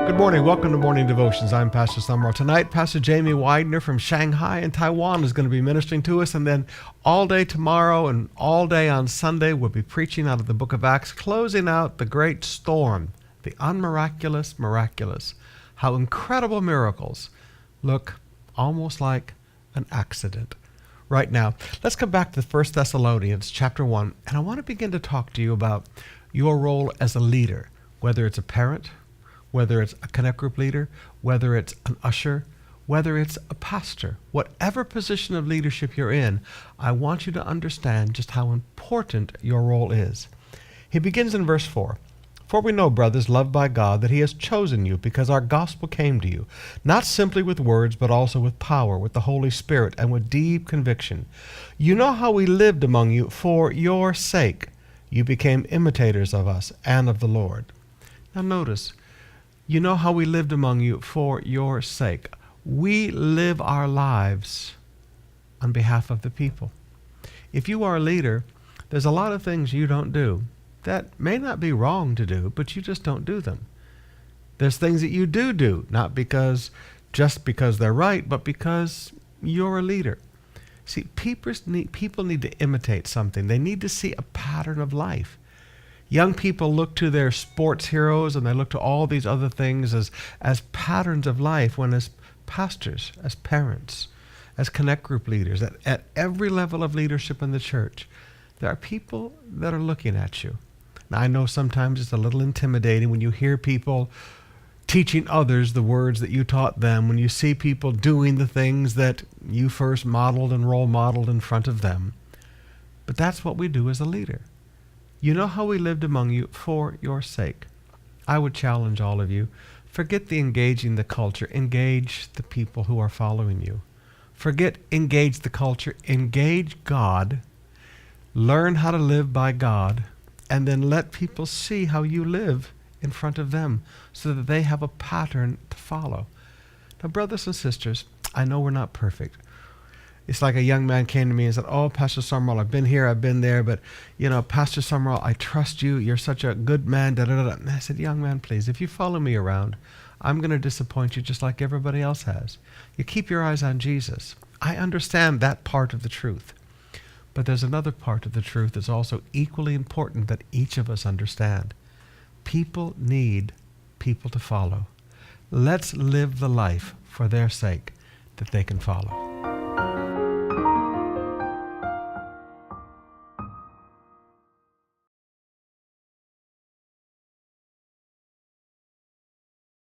Good morning. Welcome to Morning Devotions. I'm Pastor Sumrall. Tonight, Pastor Jamie Widener from Shanghai in Taiwan is going to be ministering to us. And then all day tomorrow and all day on Sunday, we'll be preaching out of the book of Acts, closing out the great storm, the unmiraculous, miraculous. How incredible miracles look almost like an accident. Right now, let's come back to 1 Thessalonians chapter 1. And I want to begin to talk to you about your role as a leader, whether it's a parent, whether it's a connect group leader, whether it's an usher, whether it's a pastor, whatever position of leadership you're in, I want you to understand just how important your role is. He begins in verse 4. For we know, brothers, loved by God, that he has chosen you because our gospel came to you, not simply with words, but also with power, with the Holy Spirit, and with deep conviction. You know how we lived among you for your sake. You became imitators of us and of the Lord. Now notice, you know how we lived among you for your sake. We live our lives on behalf of the people. If you are a leader, there's a lot of things you don't do that may not be wrong to do, but you just don't do them. There's things that you do, not just because they're right, but because you're a leader. See, people need to imitate something. They need to see a pattern of life. Young people look to their sports heroes and they look to all these other things as patterns of life, when as pastors, as parents, as connect group leaders, at every level of leadership in the church, there are people that are looking at you. Now, I know sometimes it's a little intimidating when you hear people teaching others the words that you taught them, when you see people doing the things that you first modeled and role modeled in front of them. But that's what we do as a leader. You know how we lived among you for your sake. I would challenge all of you, forget the engaging the culture, engage the people who are following you. Forget engage the culture, engage God, learn how to live by God, and then let people see how you live in front of them so that they have a pattern to follow. Now, brothers and sisters, I know we're not perfect. It's like a young man came to me and said, oh, Pastor Sumrall, I've been here, I've been there, but, Pastor Sumrall, I trust you. You're such a good man, da-da-da. And I said, young man, please, if you follow me around, I'm going to disappoint you just like everybody else has. You keep your eyes on Jesus. I understand that part of the truth. But there's another part of the truth that's also equally important that each of us understand. People need people to follow. Let's live the life for their sake that they can follow.